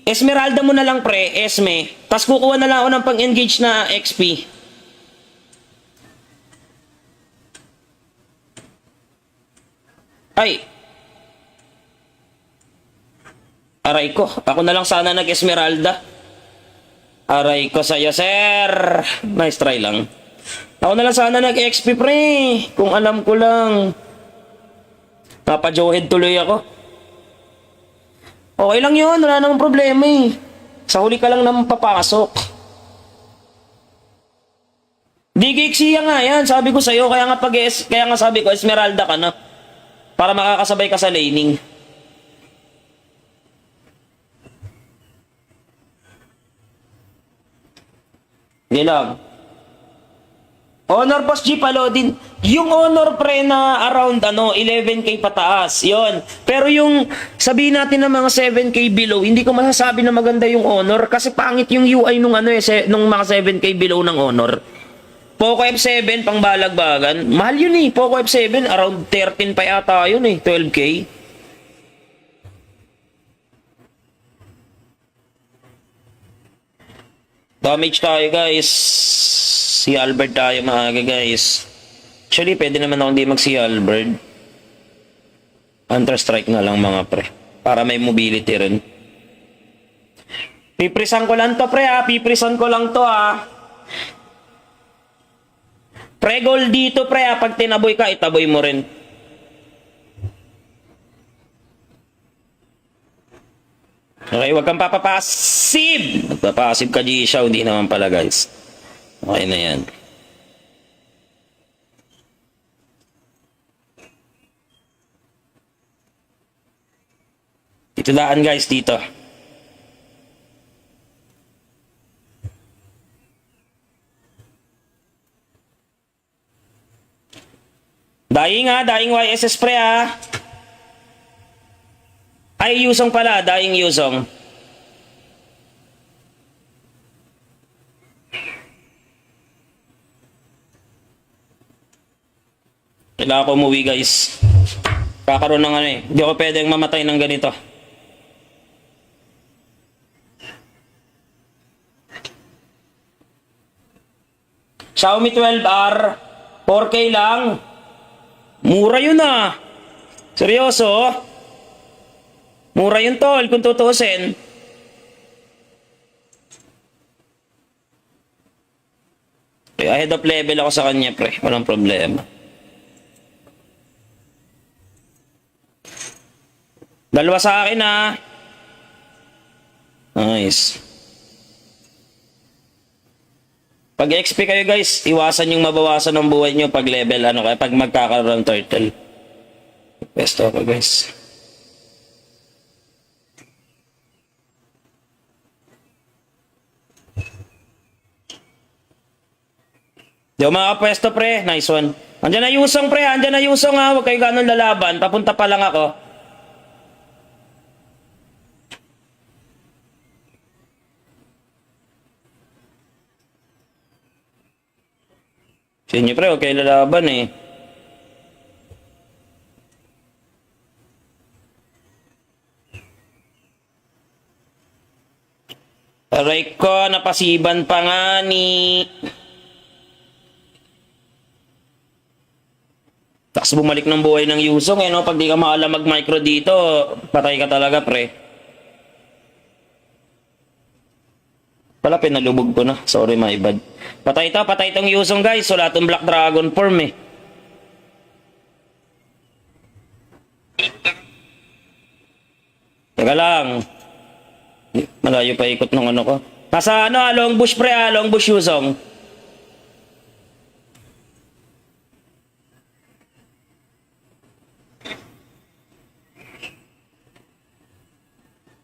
Esmeralda mo na lang pre, Esme. Tapos kukuha na lang ako ng pang-engage na XP. Ay. Aray ko. Ako na lang sana nag-Esmeralda. Aray ko sa'yo, sir. Nice try lang. Ako na lang sana nag-XP pre. Kung alam ko lang. Napa-Joehead tuloy ako. Okay lang yun, wala namang problema eh. Sa huli ka lang naman papasok. Digixiya nga yan, sabi ko sa'yo, kaya nga sabi ko, Esmeralda ka na. Para makakasabay ka sa laning. Hindi lang. Honor Boss G, palodin. Yung Honor pre na around 11K pataas, yon. Pero yung sabihin natin ng mga 7K below, hindi ko masasabi na maganda yung Honor kasi pangit yung UI nung nung mga 7K below ng Honor. Poco F7 pang balagbagan, mahal yun eh. Poco F7 around 13 pa yata yun eh, 12K. Damage tayo guys. Si Albert tayo maaga guys. Actually pwede naman ako hindi mag-si Albert. Counter-Strike na lang mga pre. Para may mobility rin. Piprisan ko lang to pre ha. Piprisan ko lang to ha. Pre-goal dito pre ha. Pag tinaboy ka, itaboy mo rin. Okay, wag kang papapasive. Magpapasive ka G-Shaw. Hindi naman pala guys. Okay na yan. Titulaan guys dito. Dying YSS pre ha. Ay, Yusong pala. Dying Yusong. Kailangan ko umuwi guys. Kakaroon ng Hindi ako pwedeng mamatay ng ganito. Xiaomi 12R. 4K lang. Mura yun ah. Seryoso? Mura yun tol kung tutuusin. Ahead of level ako sa kanya pre. Walang problema. Dalawa sa akin ah. Nice. Pag XP kayo guys, iwasan yung mabawasan ng buhay nyo pag level, ano kaya, pag magkakaroon ng turtle. Best ako guys. Di ako makapwesto pre, nice one. Andiyan na Yusong pre, andiyan na Yusong ha, huwag kayo ganun lalaban, papunta pa lang ako. Sa inyo pre, huwag kayo lalaban eh. Aray ko, napasiban pa nga ni... Tapos bumalik ng buhay ng Yusong eh, no? Pag di ka maalam mag-micro dito, patay ka talaga, pre. Pala, pinalubog ko na. Sorry, my bad. Patay tong Yusong, guys. Wala tong Black Dragon form, eh. Teka lang. Malayo pa ikot ng ano ko. Nasa ano, long bush, pre, long bush Yusong.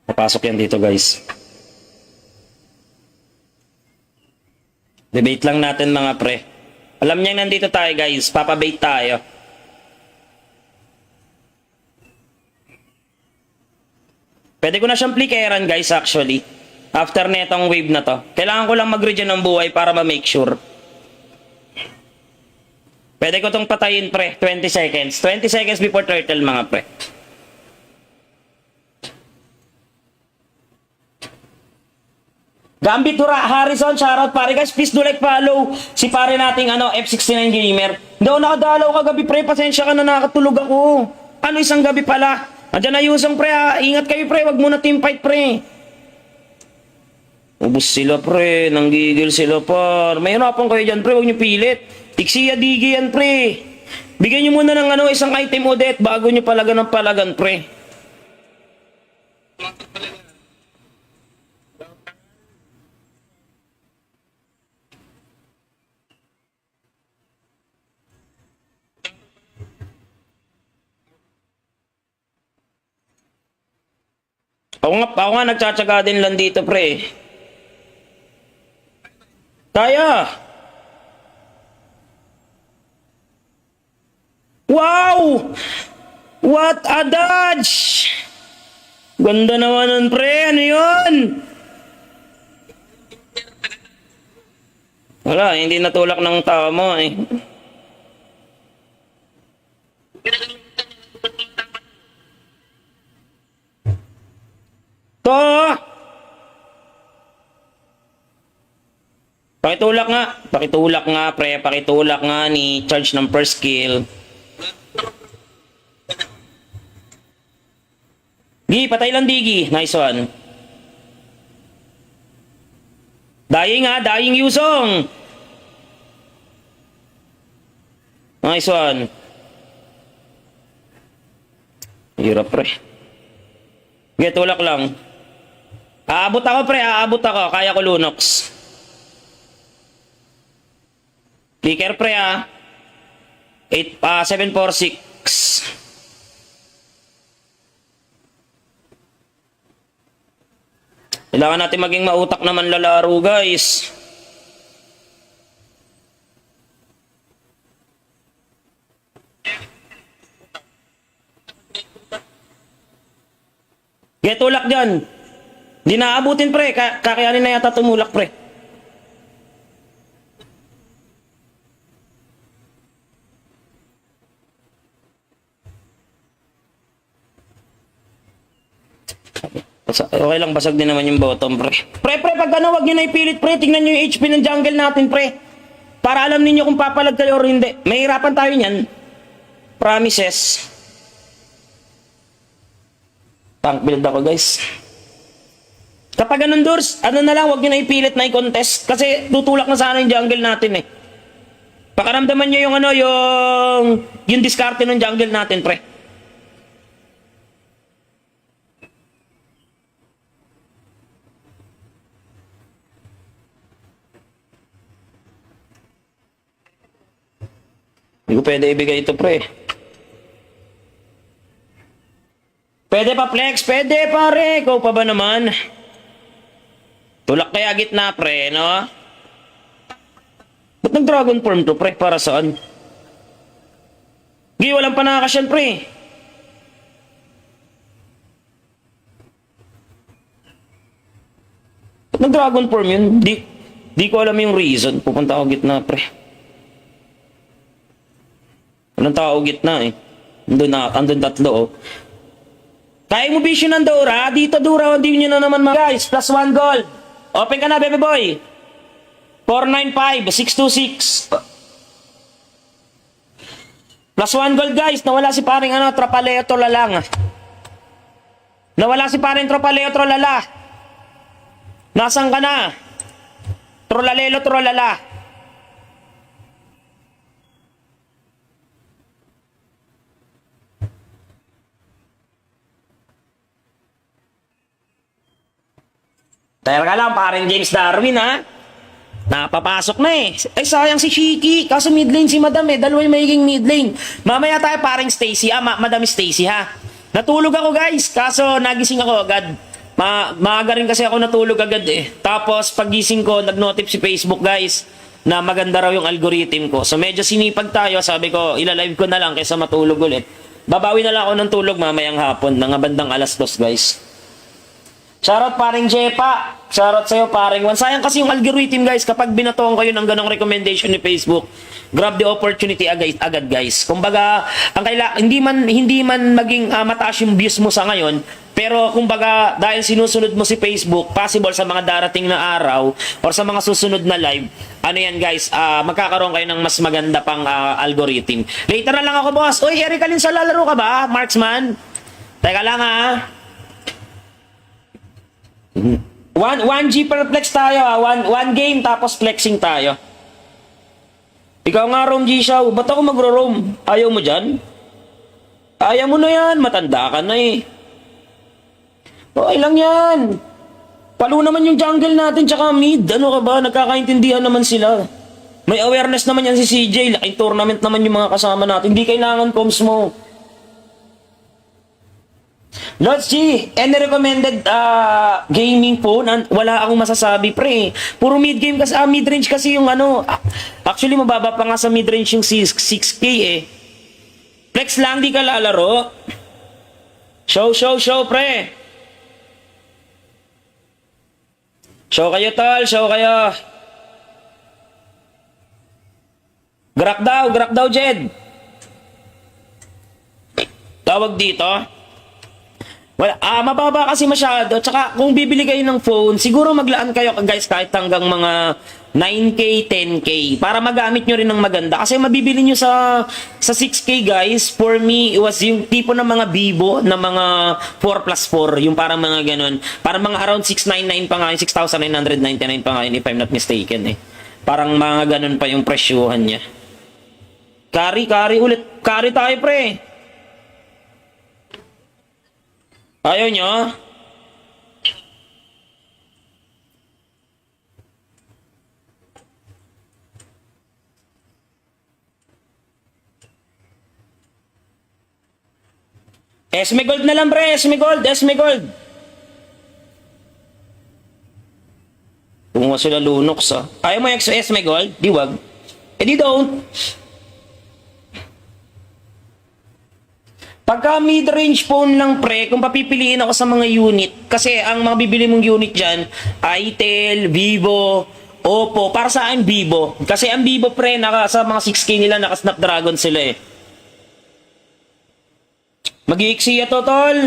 Papasok yan dito guys. Debate lang natin mga pre. Alam niya nandito tayo guys. Papabait tayo. Pwede ko na siyang plikeran guys actually. After netong wave na to. Kailangan ko lang mag-regen ng buhay para ma-make sure. Pwede ko tong patayin pre. 20 seconds. 20 seconds before turtle mga pre. Gambit Harrison, shoutout pare guys, please do like follow si pare nating F69 Gamer. Hindi ako nakadalaw kagabi pre, pasensya ka na nakatulog ako. Ano isang gabi pala? Andiyan na Yusong pre ha, ingat kayo pre, wag muna team fight pre. Ubus sila pre, nanggigil sila par. May hanapan kayo dyan pre, wag nyo pilit. Tixiya digi yan pre. Bigyan nyo muna ng isang item udet bago nyo palagan ng palagan pre. Ako nga nagtsatsaga din lang dito, pre. Kaya! Wow! What a dodge! Ganda naman nun, pre. Ano yun? Wala, hindi natulak ng tao mo, eh. To! Pakitulak nga, pre. Pakitulak nga ni charge ng first kill. Gi, patay lang Digi. Nice one. Dying Yusong. Nice one. Hirap, pre. Gi, tulak lang. Aabot ako pre, kaya ko Lunox. Clicker pre 746. Kailangan natin maging mautak naman lalaro guys. Get tulak dyan. Di naabutin pre, kakayanin na yata tumulak pre. Okay lang, basag din naman yung bottom pre. Pre, pag wag nyo na ipilit pre, tingnan nyo yung HP ng jungle natin pre. Para alam ninyo kung papalag kayo or hindi. Mahirapan tayo niyan. Promises. Tank build ako guys. Kapag ganun Durs, na lang, wag nyo na ipilit na i-contest. Kasi tutulak na sana yung jungle natin eh. Pakaramdaman nyo yung yung diskarte ng jungle natin pre. Hindi ko pwede ibigay ito, pre. Pwede pa, Flex? Pwede, pare. Ikaw pa ba naman? Tulak kaya gitna, pre, no? Ba't nag-dragon form to, pre? Para saan? Gi, walang panakasyan, pre. Ba't nag-dragon form yun? Di ko alam yung reason. Pupunta ako gitna, pre. Walang tao gitna, eh. Andun tatlo, oh. Kaya mo vision ng Dora. Dito, Dora. Hindi nyo na naman, mga guys. Plus 1 gold. Open ka na, baby boy. 495, 626. Plus 1 gold, guys. Nawala si paring Tropaleo Trolala. Nawala si paring Tropaleo Trolala. Nasaan ka na? Trolalelo Trolala. Dahil ka lang, paring James Darwin, ha? Napapasok na eh. Ay, sayang si Shiki. Kaso mid lane si Madam eh. Dalawa yung magiging mid lane. Mamaya tayo paring Stacy. Madam Stacy, ha? Natulog ako, guys. Kaso nagising ako agad. Maaga rin kasi ako natulog agad eh. Tapos paggising ko, nag-notif si Facebook, guys, na maganda raw yung algorithm ko. So medyo sinipag tayo. Sabi ko, ilalive ko na lang kaysa matulog ulit. Babawi na lang ako ng tulog mamayang hapon. Mga bandang alas 2, guys. Shoutout paring Jepa. Shoutout sa'yo paring Juan. Sayang kasi yung algorithm, guys. Kapag binatoon kayo ng ganong recommendation ni Facebook, grab the opportunity agad, guys. Kumbaga, hindi man maging mataas yung views mo sa ngayon, pero kumbaga dahil sinusunod mo si Facebook, possible sa mga darating na araw or sa mga susunod na live, ano yan, guys, magkakaroon kayo ng mas maganda pang algorithm. Later na lang ako, boss. Uy, Eric, alin sa lalaro ka ba, Marksman? Teka lang, ha. 1G per flex tayo, ha. One game tapos flexing tayo. Ikaw nga, Rom G Shaw. Ba't ako magro-roam? Ayaw mo dyan? Ayaw mo na yan. Matanda ka na eh. Okay lang yan. Palo naman yung jungle natin tsaka mid. Ano ka ba? Nagkakaintindihan naman sila. May awareness naman yan si CJ. Laking tournament naman yung mga kasama natin. Hindi kailangan comms mo. Lods G, any recommended gaming phone? Wala akong masasabi, pre. Puro mid-game kasi, mid-range kasi yung actually, mababa pa nga sa mid-range yung 6K eh. Flex lang, di ka lalaro. Show, pre. Show kayo, tol. Show kayo. Grak daw, Jed. Tawag dito. Wala, mababa kasi masyado. Tsaka kung bibili kayo ng phone, siguro maglaan kayo, guys, kahit hanggang mga 9K, 10K para magamit nyo rin ng maganda. Kasi mabibili nyo sa 6K, guys, for me, it was yung tipo ng mga Vivo na mga 4+4, yung parang mga ganun. Parang mga around 699 pa nga, 6,999 pa nga, if I'm not mistaken eh. Parang mga ganun pa yung presyuhan niya. Carry ulit. Carry tayo, pre. Ayaw nyo? Esme Gold na lang, pre. Esme Gold. Kung sila Lunox, ha. Ayaw mo yung Esme Gold? Di wag. Eh di don't. Pagka mid-range phone lang, pre, kung papipiliin ako sa mga unit, kasi ang mga bibili mong unit dyan, Itel, Vivo, Oppo, para sa akin Vivo. Kasi ang Vivo, pre, sa mga 6K nila, naka-Snapdragon sila eh. Mag-iiksiya to, tol.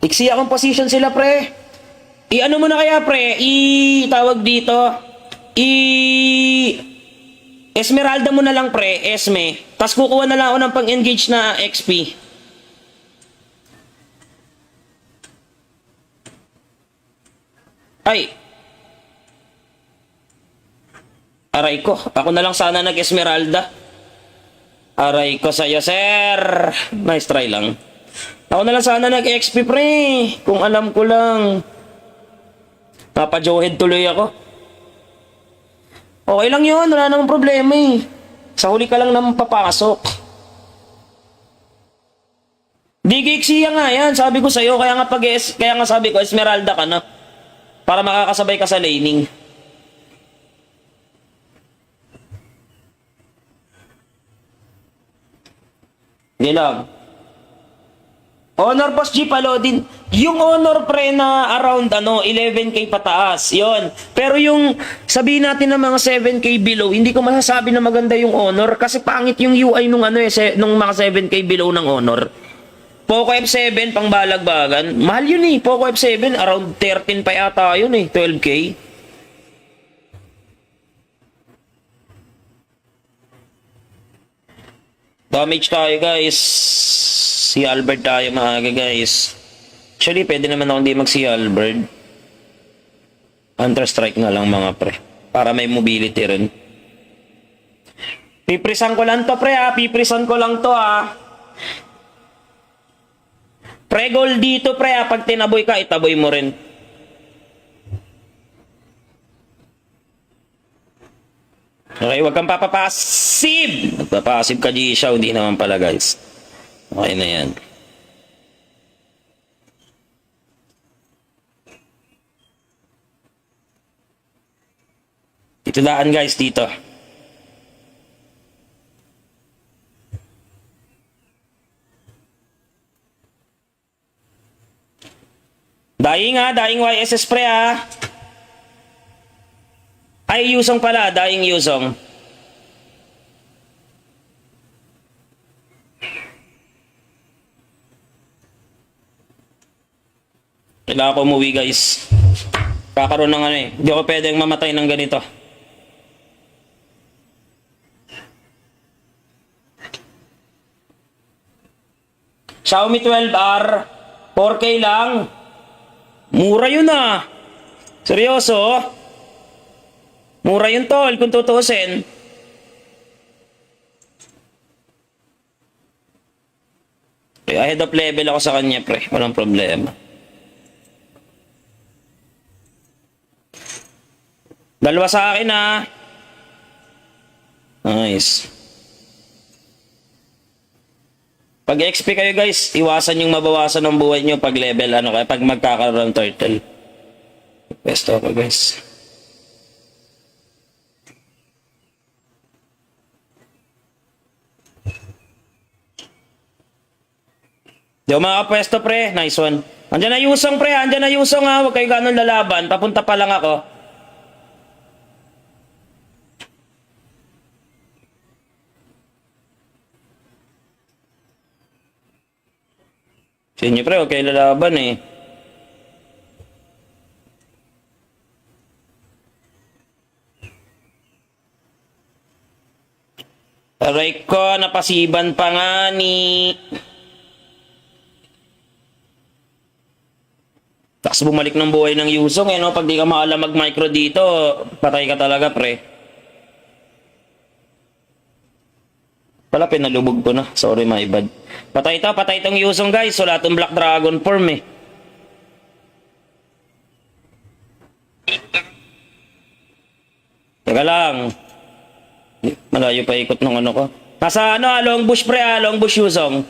Iksiya akong position sila, pre. I-ano mo na kaya, pre? I-tawag dito. Esmeralda mo na lang, pre, Esme. Tapos kukuha na lang ako ng pang-engage na XP. Ay. Aray ko. Ako na lang sana nag-Esmeralda. Aray ko sa'yo, sir. Nice try lang. Ako na lang sana nag-XP, pre. Kung alam ko lang. Papa-Joehead tuloy ako. Okay lang yun, wala namang problema eh. Sa huli ka lang naman papasok. Di Gixia nga yan, sabi ko sa'yo, kaya nga sabi ko, Esmeralda ka na. Para makakasabay ka sa laning. Hindi lang. Honor Boss G, din. Yung honor pre na around 11k pataas, yon. Pero yung sabihin natin ng mga 7k below, hindi ko masasabi na maganda yung honor kasi pangit yung UI nung nung mga 7k below ng honor. Poco F7 pang balagbagan, mahal yun eh. Poco F7 around 13 pa yata yun eh, 12k. Damage tayo guys. Si Albert tayo maaga guys. Actually pwede naman ako hindi mag si Albert. Counter strike na lang mga pre. Para may mobility rin. Piprisan ko lang to pre ha. Piprisan ko lang to ha. Pre goal dito pre ha. Pag tinaboy ka itaboy mo rin. Okay, wag kang papapasive. Magpapasive ka G-Shaw. Hindi naman pala guys. Okay na yan. Dito daan guys, dito. Dying ha, dying YSS pre ha. Ay, Yusong pala, dying Yusong. Kailangan ko umuwi guys. Kakaroon ng hindi ako pwedeng mamatay ng ganito. Xiaomi 12R 4K lang. Mura yun ah. Seryoso? Mura yun tol kung tutuusin. Ahead of level ako sa kanya pre. Walang problema. Dalawa sa akin ha. Nice. Pag XP kayo guys, iwasan yung mabawasan ng buhay nyo pag level pag magkakaroon ng turtle. Best ako guys. Di ako makapwesto pre, nice one. Andiyan na Yusong pre, andiyan na Yusong ha. Huwag kayo ganun lalaban, papunta pa lang ako. Sa inyo pre, huwag kayo lalaban eh. Aray ko, napasiban pa nga ni... Tapos bumalik ng buhay ng Yusong no? Pag di ka maalam mag-micro dito, patay ka talaga pre. Pala pinalubog ko na. Sorry my bad. Patay tong Yusong guys. Wala tong Black Dragon form eh. Teka lang. Malayo pa ikot ng ko. Nasa long bush pre long bush Yusong.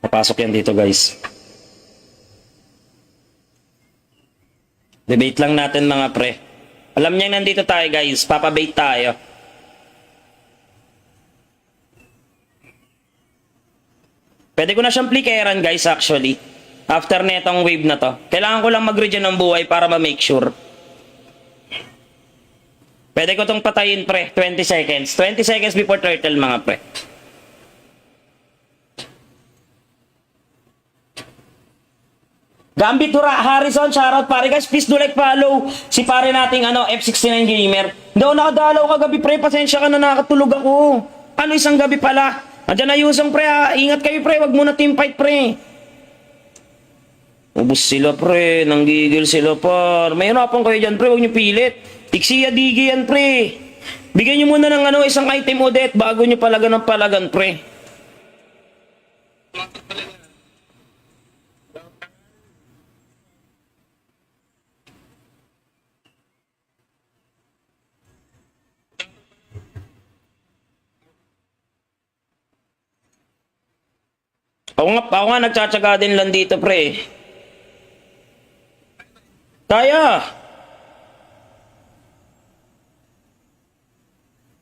Papasok yan dito guys. Debate lang natin mga pre. Alam niya nandito tayo guys. Papabait tayo. Pwede ko na siyang plikeran guys actually. After netong wave na to. Kailangan ko lang mag-regen ng buhay para ma-make sure. Pwede ko tong patayin pre. 20 seconds. 20 seconds before turtle mga pre. Gambit Harrison, shoutout pare guys, please do like follow si pare nating F69 gamer. Hindi ako nakadalaw kagabi pre, pasensya ka na nakatulog ako. Isang gabi pala. Andiyan na Yusong pre ha, ingat kayo pre, wag muna team fight pre. Ubus sila pre, nanggigil sila par. May hanapan kayo dyan pre, wag nyo pilit. Tiksiya digi yan pre. Bigyan nyo muna ng isang item ulit bago nyo palagan ng palagan pre. Ako nga nagtsatsaga din lang dito, pre. Kaya.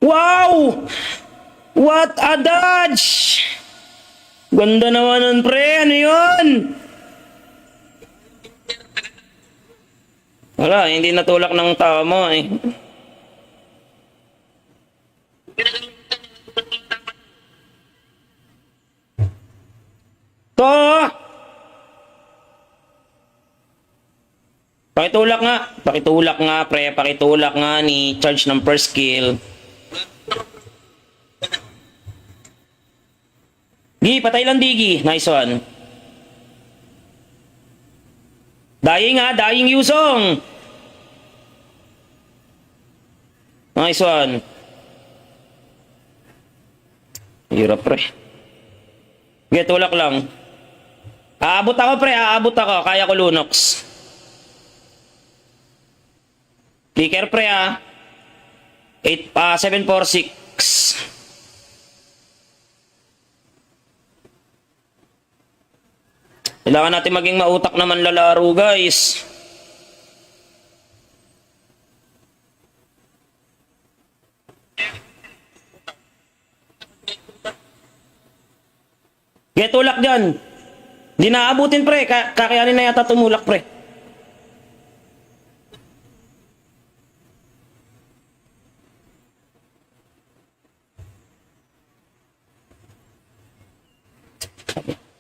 Wow! What a dodge! Ganda naman nun, pre. Ano yun? Wala, hindi natulak ng tao mo eh. To! Pakitulak nga, pre. Pakitulak nga ni charge ng first kill. Gi, patay lang Digi. Nice one. Dying ha, dying Yusong. Nice one. Hirap, pre. Gi, tulak lang. Aabot ako, pre. Aabot ako. Kaya ko Lunox. Clicker, pre, ha. 746. Kailangan natin maging mautak naman lalaro, guys. Get tulak dyan. Di naabutin, pre. Kakayanin na yata tumulak, pre.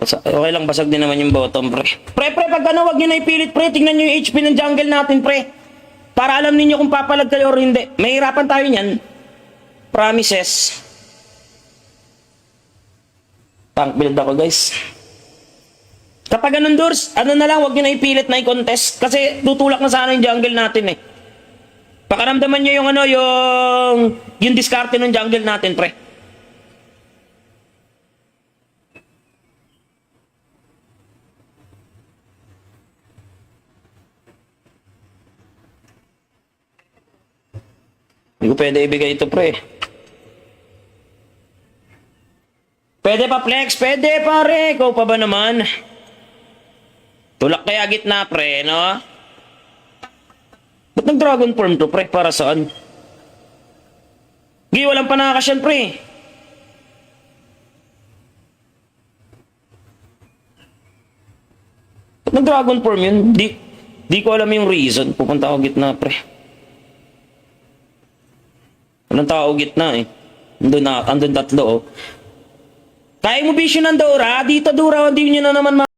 Okay lang, basag din naman yung bottom, pre. Pre, pag ano, wag nyo na ipilit, pre. Tingnan nyo yung HP ng jungle natin, pre. Para alam ninyo kung papalag kayo or hindi. Mahirapan tayo niyan. Promises. Tank build ako, guys. Kapag ganun, Durs, ano na lang, wag nyo na ipilit na i-contest. Kasi tutulak na sana yung jungle natin, eh. Pakaramdaman nyo yung ano, yung diskarte ng jungle natin, pre. Hindi ko pwede ibigay ito, pre. Pwede pa, Flex? Pwede, pare. Ikaw pa ba naman? Tulak kaya gitna, pre, no? Ba't nag-dragon form to, pre? Para saan? Gi, walang panakas yan, pre. Ba't nag-dragon form yun? Di ko alam yung reason. Pupunta ako gitna, pre. Walang tao gitna eh. Andun tatlo oh. Kaya mo vision ng Dora, dito Dora, hindi nyo na naman